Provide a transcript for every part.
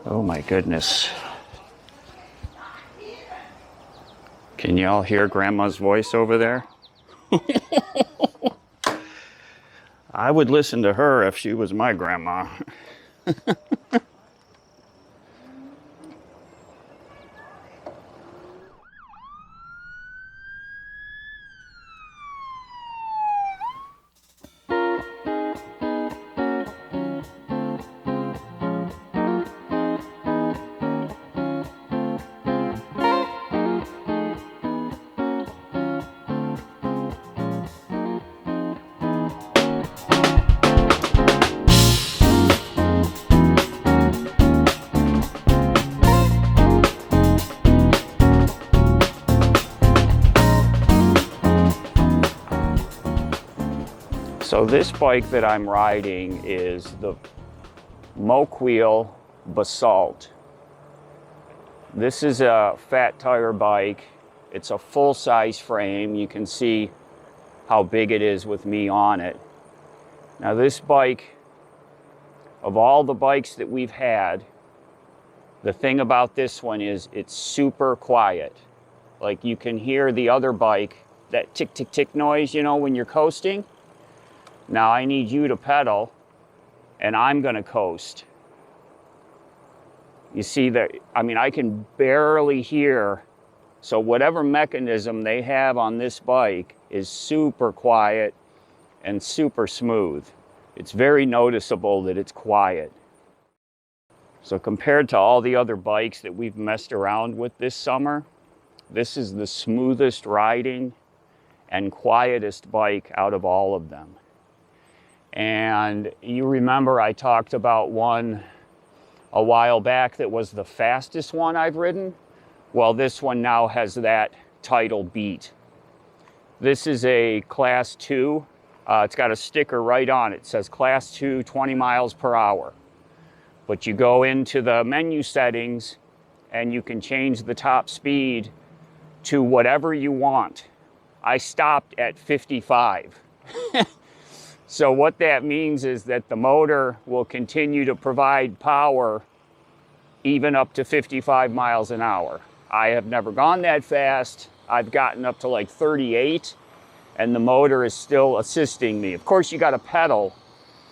Oh my goodness. Can y'all hear Grandma's voice over there? I would listen to her if she was my grandma. So this bike that I'm riding is the Mokwheel Basalt. This is a fat tire bike. It's a full-size frame. You can see how big it is with me on it. Now this bike, of all the bikes that we've had, the thing about this one is it's super quiet. Like you can hear the other bike, that tick, tick, tick noise, you know, when you're coasting. Now I need you to pedal and I'm gonna coast. You see that, I mean, I can barely hear. So whatever mechanism they have on this bike is super quiet and super smooth. It's very noticeable that it's quiet. So compared to all the other bikes that we've messed around with this summer, this is the smoothest riding and quietest bike out of all of them. And you remember I talked about one a while back that was the fastest one I've ridden? Well, this one now has that title beat. This is a Class 2. It's got a sticker right on it. It says Class 2, 20 miles per hour. But you go into the menu settings and you can change the top speed to whatever you want. I stopped at 55. So what that means is that the motor will continue to provide power even up to 55 miles an hour. I have never gone that fast. I've gotten up to like 38 and the motor is still assisting me. Of course, you got to pedal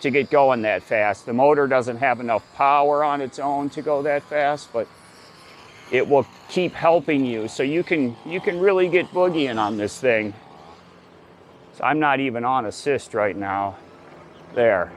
to get going that fast. The motor doesn't have enough power on its own to go that fast, but it will keep helping you. So you can really get boogieing on this thing. So I'm not even on assist right now. There.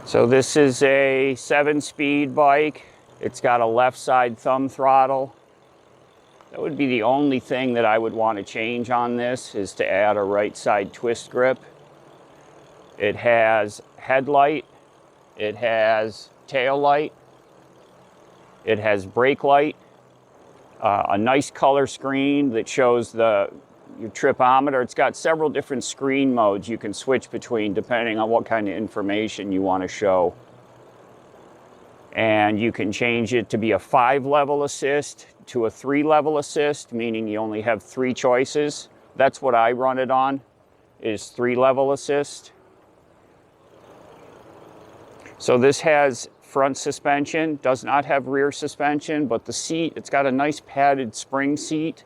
So this is a 7-speed bike. It's got a left side thumb throttle. That would be the only thing that I would want to change on this, is to add a right side twist grip. It has headlight. It has tail light. It has brake light, a nice color screen that shows your tripometer. It's got several different screen modes you can switch between depending on what kind of information you want to show. And you can change it to be a 5-level assist to a 3-level assist, meaning you only have 3 choices. That's what I run it on, is 3-level assist. So this has front suspension, does not have rear suspension, but the seat, it's got a nice padded spring seat.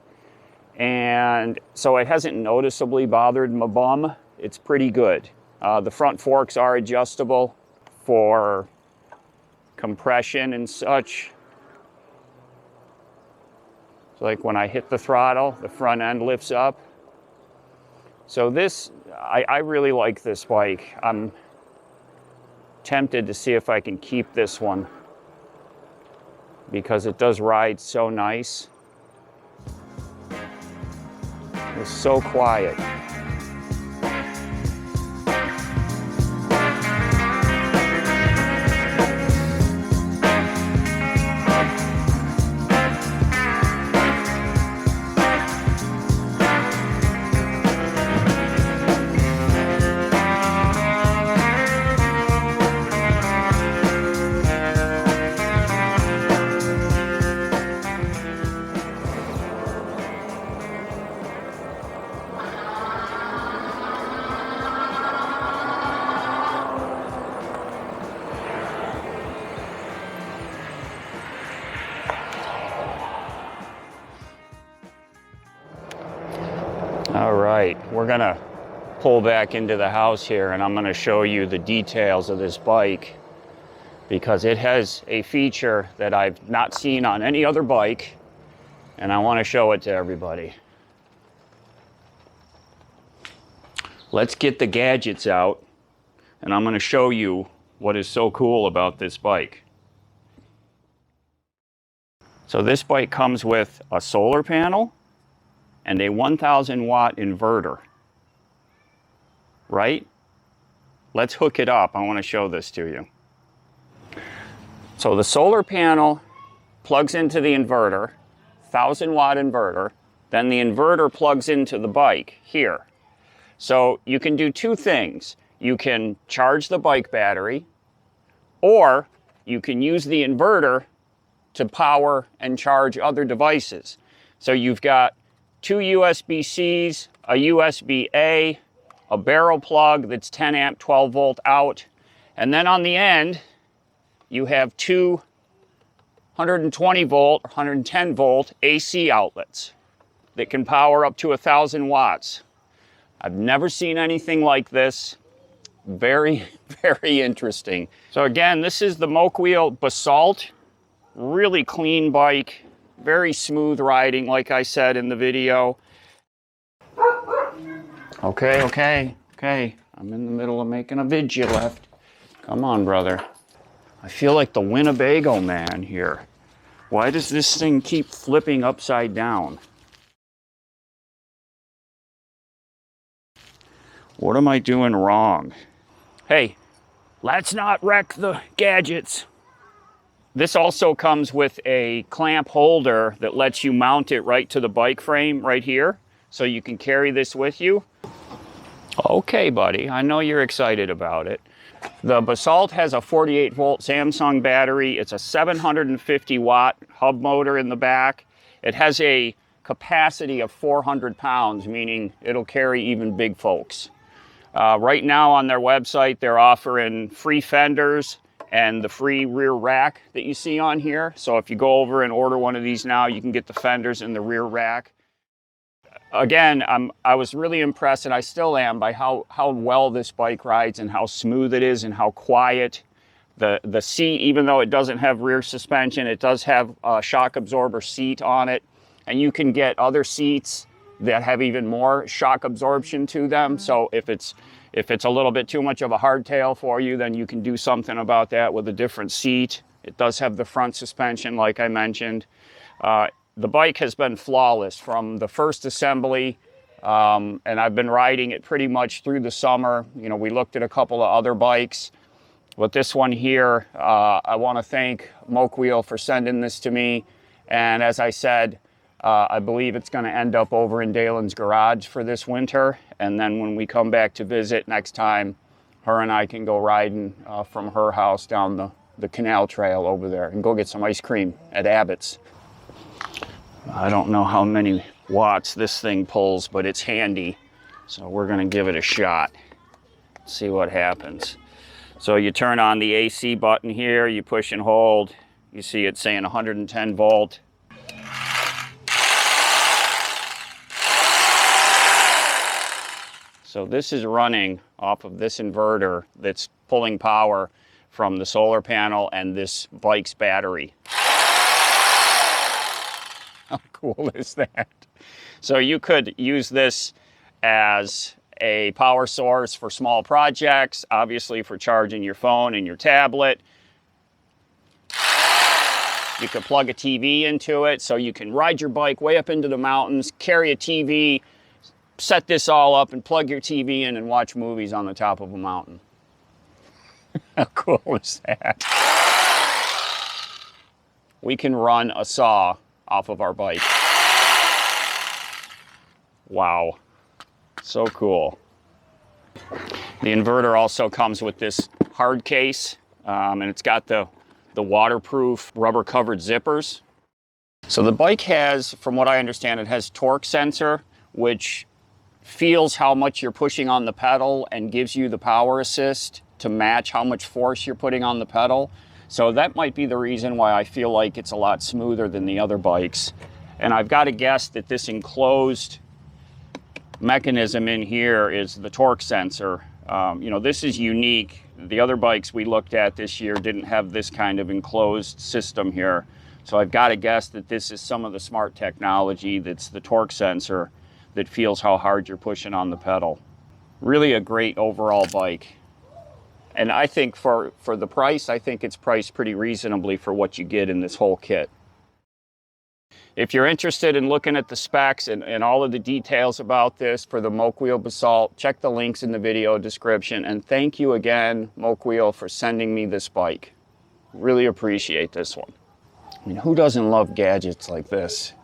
And so it hasn't noticeably bothered my bum. It's pretty good. The front forks are adjustable for compression and such. So like when I hit the throttle, the front end lifts up. So this, I really like this bike. I'm tempted to see if I can keep this one because it does ride so nice. It's so quiet. All right, we're gonna pull back into the house here and I'm gonna show you the details of this bike because it has a feature that I've not seen on any other bike and I wanna show it to everybody. Let's get the gadgets out and I'm gonna show you what is so cool about this bike. So this bike comes with a solar panel and a 1,000 watt inverter, right? Let's hook it up. I want to show this to you. So the solar panel plugs into the inverter, 1,000 watt inverter, then the inverter plugs into the bike here. So you can do two things. You can charge the bike battery, or you can use the inverter to power and charge other devices. So you've got two USB-Cs, a USB-A, a barrel plug that's 10 amp, 12 volt out, and then on the end, you have two 120 volt, 110 volt AC outlets that can power up to 1,000 watts. I've never seen anything like this. Very, very interesting. So again, this is the Mokwheel Basalt. Really clean bike, very smooth riding, like I said in the video. Okay. I'm in the middle of making a video left. Come on, brother. I feel like the Winnebago man here. Why does this thing keep flipping upside down? What am I doing wrong? Hey, let's not wreck the gadgets. This also comes with a clamp holder that lets you mount it right to the bike frame right here. So you can carry this with you. Okay, buddy, I know you're excited about it. The Basalt has a 48 volt Samsung battery. It's a 750 watt hub motor in the back. It has a capacity of 400 pounds, meaning it'll carry even big folks. Right now on their website, they're offering free fenders and the free rear rack that you see on here. So if you go over and order one of these now, you can get the fenders and the rear rack. Again, I was really impressed, and I still am, by how well this bike rides and how smooth it is and how quiet. The seat, even though it doesn't have rear suspension, it does have a shock absorber seat on it. And you can get other seats that have even more shock absorption to them. So if it's a little bit too much of a hardtail for you, then you can do something about that with a different seat. It does have the front suspension, like I mentioned. The bike has been flawless from the first assembly, and I've been riding it pretty much through the summer. You know, we looked at a couple of other bikes, but this one here, I want to thank Mokwheel for sending this to me. And as I said, I believe it's going to end up over in Dalen's garage for this winter. And then when we come back to visit next time, her and I can go riding from her house down the canal trail over there and go get some ice cream at Abbott's. I don't know how many watts this thing pulls, but it's handy. So we're going to give it a shot. See what happens. So you turn on the AC button here, you push and hold. You see it saying 110 volt. So this is running off of this inverter that's pulling power from the solar panel and this bike's battery. How cool is that? So you could use this as a power source for small projects, obviously for charging your phone and your tablet. You could plug a TV into it so you can ride your bike way up into the mountains, carry a TV, set this all up and plug your TV in and watch movies on the top of a mountain. How cool is that? We can run a saw off of our bike. Wow, so cool. The inverter also comes with this hard case, and it's got the waterproof rubber covered zippers. So the bike has, from what I understand, it has torque sensor, which feels how much you're pushing on the pedal and gives you the power assist to match how much force you're putting on the pedal. So that might be the reason why I feel like it's a lot smoother than the other bikes. And I've got to guess that this enclosed mechanism in here is the torque sensor. You know, this is unique. The other bikes we looked at this year didn't have this kind of enclosed system here. So I've got to guess that this is some of the smart technology that's the torque sensor that feels how hard you're pushing on the pedal. Really a great overall bike. And I think for the price, I think it's priced pretty reasonably for what you get in this whole kit. If you're interested in looking at the specs and all of the details about this for the Mokwheel Basalt, check the links in the video description. And thank you again, Mokwheel, for sending me this bike. Really appreciate this one. I mean, who doesn't love gadgets like this?